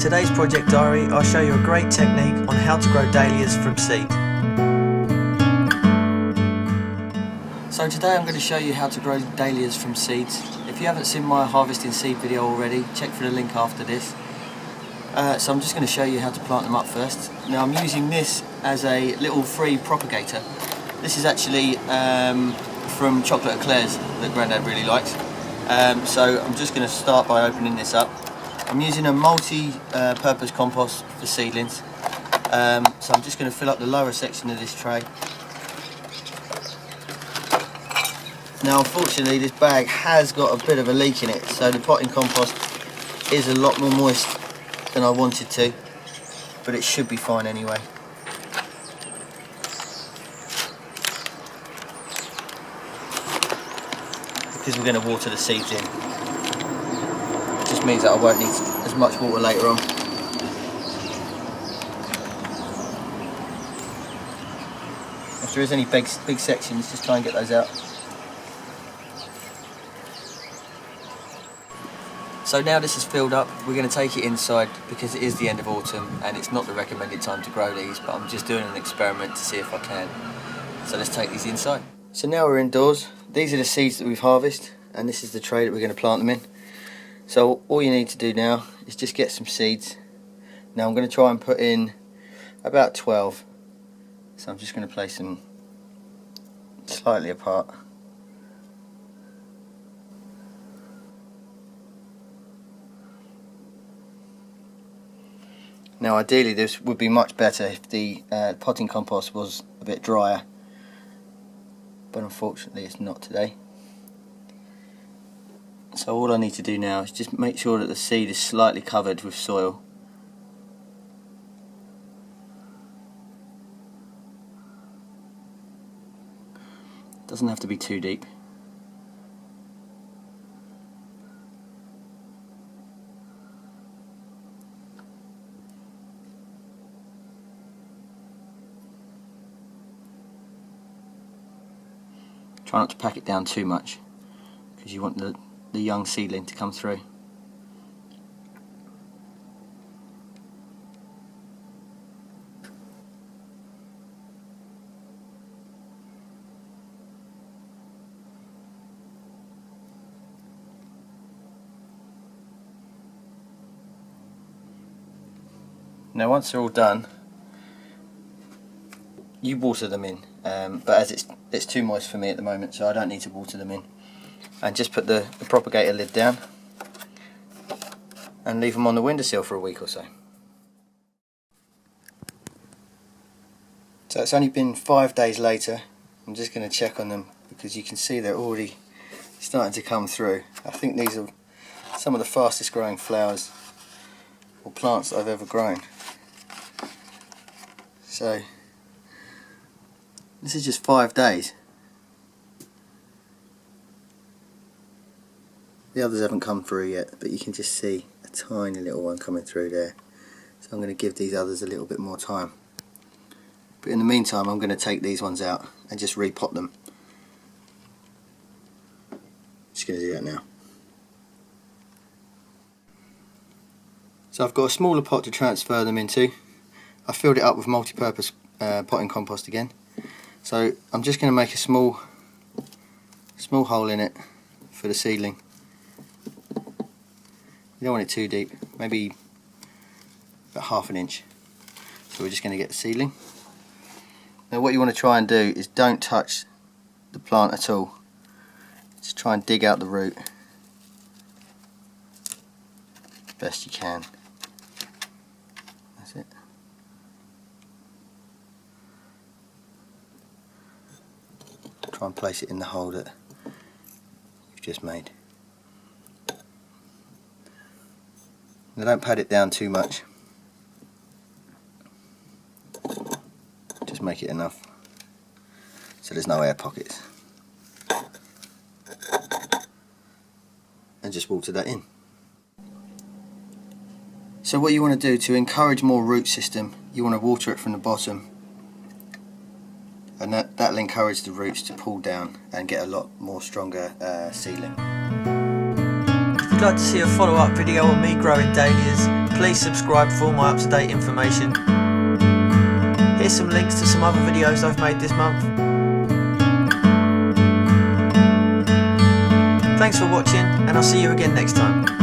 today's project diary, I'll show you a great technique on how to grow dahlias from seed. So today I'm going to show you how to grow dahlias from seeds. If you haven't seen my harvesting seed video already, check for the link after this. So I'm just going to show you how to plant them up first. Now I'm using this as a little free propagator. This is actually from chocolate eclairs that Grandad really likes. So I'm just going to start by opening this up. I'm using a multi-purpose compost for seedlings. So I'm just going to fill up the lower section of this tray. Now unfortunately this bag has got a bit of a leak in it, so the potting compost is a lot more moist than I wanted to, but it should be fine anyway. Because we're going to water the seeds in, it just means that I won't need as much water later on. If there is any big sections, just try and get those out. So now this is filled up, we're going to take it inside because it is the end of autumn and it's not the recommended time to grow these, but I'm just doing an experiment to see if I can. So let's take these inside. So now we're indoors. These are the seeds that we've harvested and this is the tray that we're going to plant them in. So all you need to do now is just get some seeds. Now I'm going to try and put in about 12. So I'm just going to place them slightly apart. Now ideally this would be much better if the potting compost was a bit drier, but unfortunately it's not today. So all I need to do now is just make sure that the seed is slightly covered with soil. Doesn't have to be too deep. Try not to pack it down too much because you want the young seedling to come through. Now once they're all done, you water them in, but as it's too moist for me at the moment, so I don't need to water them in. And just put the propagator lid down and leave them on the windowsill for a week or so. So it's only been 5 days later. I'm just going to check on them because you can see they're already starting to come through. I think these are some of the fastest growing flowers or plants that I've ever grown. So this is just 5 days. The others haven't come through yet, but you can just see a tiny little one coming through there. So I'm going to give these others a little bit more time. But in the meantime I'm going to take these ones out and just repot them. Just going to do that now. So I've got a smaller pot to transfer them into. I filled it up with multi-purpose potting compost again. So I'm just going to make a small hole in it for the seedling. You don't want it too deep, maybe about ½ inch. So we're just going to get the seedling. Now what you want to try and do is don't touch the plant at all. Just try and dig out the root best you can. That's it. Try and place it in the hole that you've just made. Now don't pat it down too much. Just make it enough so there's no air pockets. And just water that in. So what you want to do to encourage more root system, you want to water it from the bottom, and that'll encourage the roots to pull down and get a lot more stronger seedling. you'd like to see a follow-up video on me growing dahlias, please subscribe for all my up-to-date information. Here's some links to some other videos I've made this month. Thanks for watching, and I'll see you again next time.